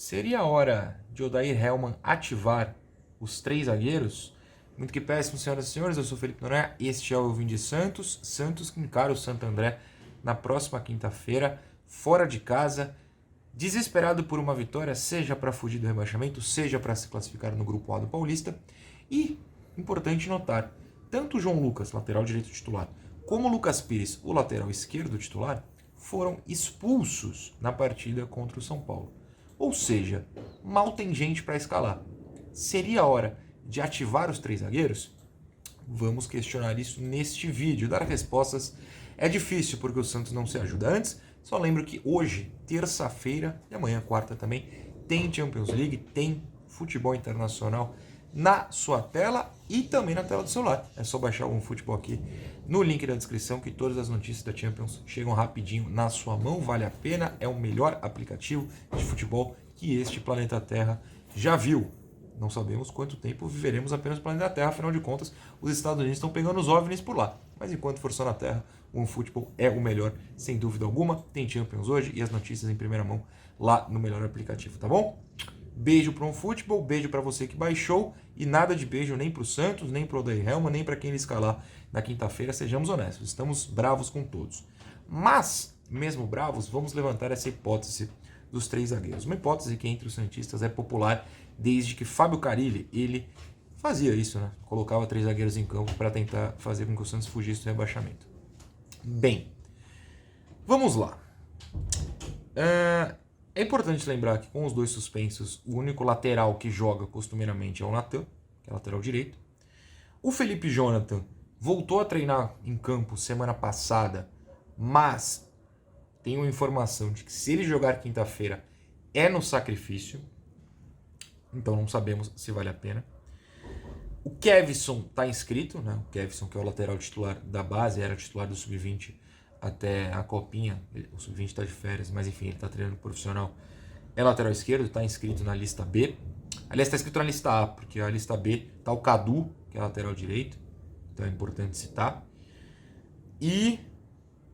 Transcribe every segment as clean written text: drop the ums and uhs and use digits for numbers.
Seria a hora de Odair Hellmann ativar os três zagueiros? Muito que péssimo, senhoras e senhores, eu sou Felipe Noronha, este é o Vim de Santos. Santos que encara o Santo André na próxima quinta-feira, fora de casa, desesperado por uma vitória, seja para fugir do rebaixamento, seja para se classificar no grupo A do Paulista. E, importante notar, tanto o João Lucas, lateral direito titular, como o Lucas Pires, o lateral esquerdo titular, foram expulsos na partida contra o São Paulo. Ou seja, mal tem gente para escalar. Seria a hora de ativar os três zagueiros? Vamos questionar isso neste vídeo. Dar respostas é difícil porque o Santos não se ajuda. Antes, só lembro que hoje, terça-feira e amanhã, quarta também, tem Champions League, tem futebol internacional na sua tela e também na tela do celular. É só baixar o OneFootball aqui no link da descrição que todas as notícias da Champions chegam rapidinho na sua mão. Vale a pena, é o melhor aplicativo de futebol que este planeta Terra já viu. Não sabemos quanto tempo viveremos apenas no planeta Terra, afinal de contas, os Estados Unidos estão pegando os OVNIs por lá. Mas enquanto for só na Terra, o OneFootball é o melhor, sem dúvida alguma. Tem Champions hoje e as notícias em primeira mão lá no melhor aplicativo, tá bom? Beijo para o OneFootball, beijo para você que baixou e nada de beijo nem para o Santos, nem para o Odair Hellmann, nem para quem ele escalar na quinta-feira, sejamos honestos, estamos bravos com todos. Mas, mesmo bravos, vamos levantar essa hipótese dos três zagueiros. Uma hipótese que entre os santistas é popular desde que Fábio Carille, ele fazia isso, né? Colocava três zagueiros em campo para tentar fazer com que o Santos fugisse do rebaixamento. Bem, vamos lá. É importante lembrar que com os dois suspensos, o único lateral que joga costumeiramente é o Natan, que é lateral direito. O Felipe Jonathan voltou a treinar em campo semana passada, mas tem uma informação de que se ele jogar quinta-feira é no sacrifício, então não sabemos se vale a pena. O Kevson está inscrito, né? O Kevson, que é o lateral titular da base, era titular do Sub-20 até a Copinha. O Sub-20 está de férias, mas enfim, ele está treinando profissional. É lateral esquerdo, está inscrito na lista B. Aliás, está inscrito na lista A, porque a lista B está o Cadu, que é lateral direito. Então é importante citar. E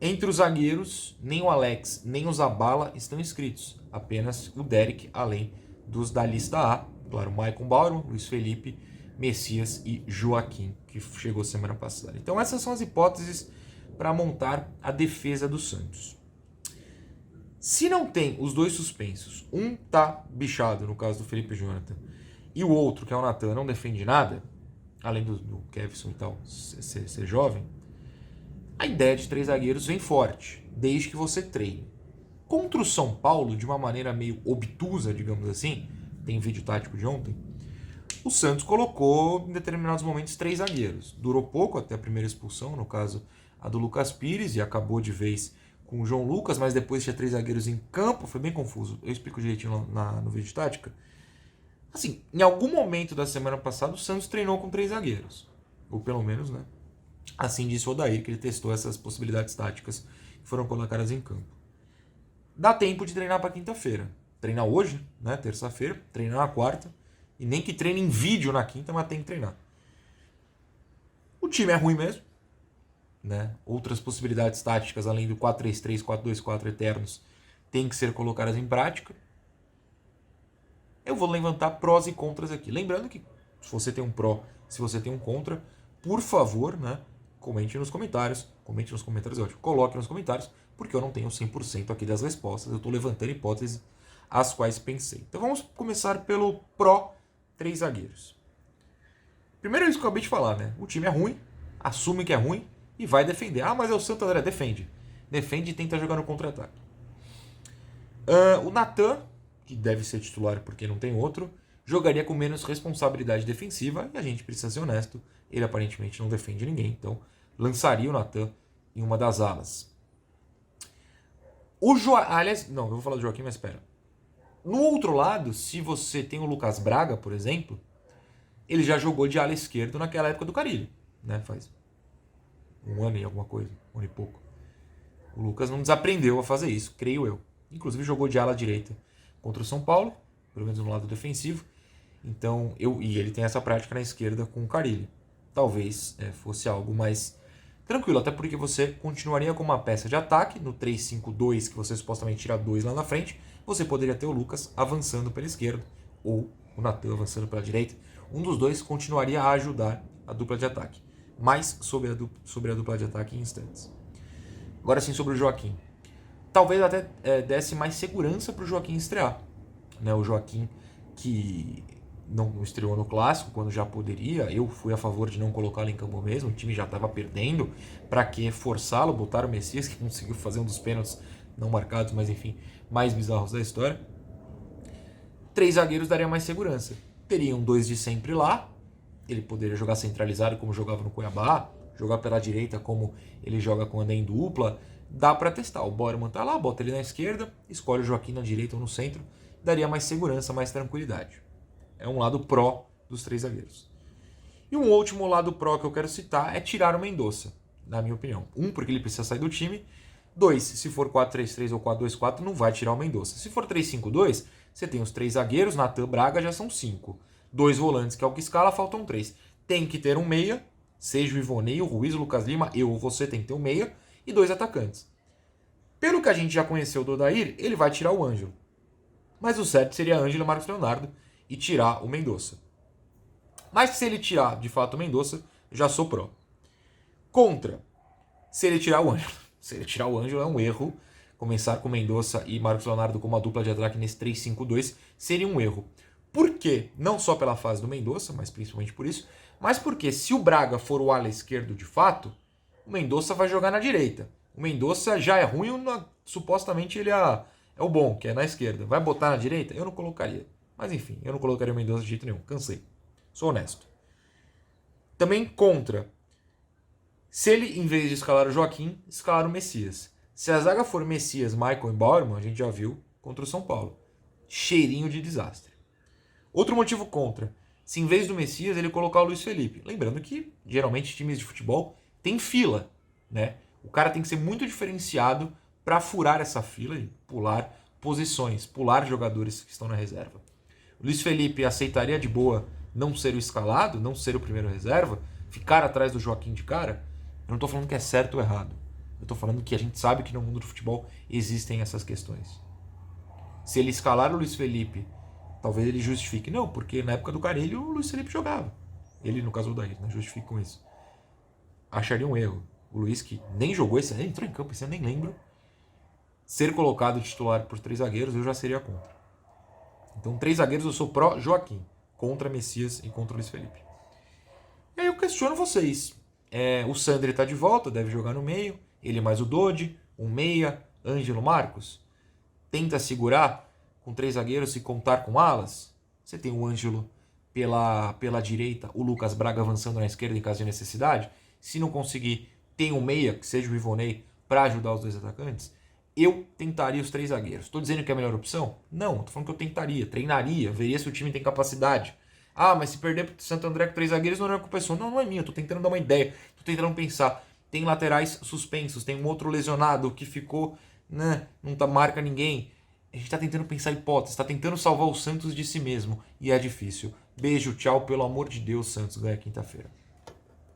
entre os zagueiros, nem o Alex, nem o Zabala estão inscritos. Apenas o Derek, além dos da lista A. Claro, Maicon Bauerman, Luiz Felipe, Messias e Joaquim, que chegou semana passada. Então essas são as hipóteses para montar a defesa do Santos. Se não tem os dois suspensos, um tá bichado, no caso do Felipe Jonathan, e o outro, que é o Natan, não defende nada, além do Kevson e tal, ser jovem, a ideia de três zagueiros vem forte, desde que você treine. Contra o São Paulo, de uma maneira meio obtusa, digamos assim, tem vídeo tático de ontem, o Santos colocou em determinados momentos três zagueiros. Durou pouco até a primeira expulsão, no caso a do Lucas Pires, e acabou de vez com o João Lucas, mas depois tinha três zagueiros em campo, foi bem confuso. Eu explico direitinho no vídeo tática. Assim, em algum momento da semana passada o Santos treinou com três zagueiros. Ou pelo menos, né? Assim disse o Odair, que ele testou essas possibilidades táticas que foram colocadas em campo. Dá tempo de treinar para quinta-feira. Treinar hoje, né? Terça-feira, treinar na quarta. E nem que treine em vídeo na quinta, mas tem que treinar. O time é ruim mesmo, né? Outras possibilidades táticas, além do 4-3-3, 4-2-4 eternos, têm que ser colocadas em prática. Eu vou levantar prós e contras aqui. Lembrando que se você tem um pró, se você tem um contra, por favor, né? Comente nos comentários. Comente nos comentários, ótimo. Coloque nos comentários, porque eu não tenho 100% aqui das respostas. Eu estou levantando hipóteses as quais pensei. Então vamos começar pelo pró três zagueiros. Primeiro é isso que eu acabei de falar, né? O time é ruim, assume que é ruim e vai defender. Ah, mas é o Santo André, defende. Defende e tenta jogar no contra-ataque. O Natan, que deve ser titular porque não tem outro, jogaria com menos responsabilidade defensiva e a gente precisa ser honesto, ele aparentemente não defende ninguém, então lançaria o Natan em uma das alas. Aliás, não, eu vou falar do Joaquim, mas espera. No outro lado, se você tem o Lucas Braga, por exemplo, ele já jogou de ala esquerdo naquela época do Carille, né? Faz um ano e alguma coisa, um ano e pouco. O Lucas não desaprendeu a fazer isso, creio eu. Inclusive jogou de ala direita contra o São Paulo, pelo menos no lado defensivo. Então, e ele tem essa prática na esquerda com o Carille. Talvez fosse algo mais tranquilo, até porque você continuaria com uma peça de ataque no 3-5-2, que você supostamente tira dois lá na frente, você poderia ter o Lucas avançando pela esquerda ou o Natan avançando pela direita. Um dos dois continuaria a ajudar a dupla de ataque. Mais sobre a dupla de ataque em instantes. Agora sim sobre o Joaquim. Talvez até desse mais segurança para o Joaquim estrear. Né? O Joaquim que não estreou no Clássico, quando já poderia. Eu fui a favor de não colocá-lo em campo mesmo. O time já estava perdendo. Para que forçá-lo? Botar o Messias, que conseguiu fazer um dos pênaltis não marcados, mas enfim, mais bizarros da história. 3 zagueiros daria mais segurança. Teriam 2 de sempre lá. Ele poderia jogar centralizado como jogava no Cuiabá, jogar pela direita como ele joga quando é em dupla. Dá para testar. O Bormann tá lá, bota ele na esquerda, escolhe o Joaquim na direita ou no centro. Daria mais segurança, mais tranquilidade. É um lado pró dos 3 zagueiros. E um último lado pró que eu quero citar é tirar o Mendonça, na minha opinião. 1, porque ele precisa sair do time. 2, se for 4-3-3 ou 4-2-4, não vai tirar o Mendonça. Se for 3-5-2, você tem os 3 zagueiros, Natan, Braga, já são 5. 2 volantes, que é o que escala, faltam 3. Tem que ter um meia, seja o Ivonei, o Ruiz, o Lucas Lima, eu ou você tem que ter um meia, e 2 atacantes. Pelo que a gente já conheceu do Odair, ele vai tirar o Ângelo. Mas o certo seria Ângelo e Marcos Leonardo e tirar o Mendonça. Mas se ele tirar, de fato, o Mendonça, já sou pró. Contra, se ele tirar o Ângelo. Se ele tirar o Ângelo é um erro. Começar com Mendonça e Marcos Leonardo como a dupla de ataque nesse 3-5-2 seria um erro. Por quê? Não só pela fase do Mendonça, mas principalmente por isso, mas porque se o Braga for o ala esquerdo de fato, o Mendonça vai jogar na direita. O Mendonça já é ruim, supostamente ele é o bom, que é na esquerda. Vai botar na direita? Eu não colocaria. Mas enfim, eu não colocaria o Mendonça de jeito nenhum. Cansei. Sou honesto. Também contra. Se ele, em vez de escalar o Joaquim, escalar o Messias. Se a zaga for Messias, Michael e Bauerman, a gente já viu contra o São Paulo. Cheirinho de desastre. Outro motivo contra. Se em vez do Messias ele colocar o Luiz Felipe. Lembrando que, geralmente, times de futebol tem fila. Né? O cara tem que ser muito diferenciado para furar essa fila e pular posições, pular jogadores que estão na reserva. O Luiz Felipe aceitaria de boa não ser o escalado, não ser o primeiro reserva, ficar atrás do Joaquim de cara? Eu não estou falando que é certo ou errado. Eu estou falando que a gente sabe que no mundo do futebol existem essas questões. Se ele escalar o Luiz Felipe, talvez ele justifique. Não, porque na época do Carelli o Luiz Felipe jogava. Ele, no caso do Daí, né? Justifique com isso. Acharia um erro. O Luiz, que nem jogou esse ano, entrou em campo esse ano, nem lembro. Ser colocado titular por 3 zagueiros, eu já seria contra. Então, 3 zagueiros eu sou pró Joaquim, contra Messias e contra Luiz Felipe. E aí eu questiono vocês. O Sandri está de volta, deve jogar no meio. Ele mais o Dodi, um meia, Ângelo, Marcos. Tenta segurar com 3 zagueiros e contar com alas. Você tem o Ângelo pela direita, o Lucas Braga avançando na esquerda em caso de necessidade. Se não conseguir, tem um meia, que seja o Ivonei, para ajudar os 2 atacantes. Eu tentaria os 3 zagueiros. Estou dizendo que é a melhor opção? Não, estou falando que eu tentaria, treinaria, veria se o time tem capacidade. Ah, mas se perder para o Santo André com 3 zagueiros não é culpa sua. Não, não é minha, estou tentando dar uma ideia, estou tentando pensar. Tem laterais suspensos, tem um outro lesionado que ficou, né, não marca ninguém. A gente está tentando pensar hipóteses, está tentando salvar o Santos de si mesmo. E é difícil. Beijo, tchau, pelo amor de Deus, Santos ganha quinta-feira.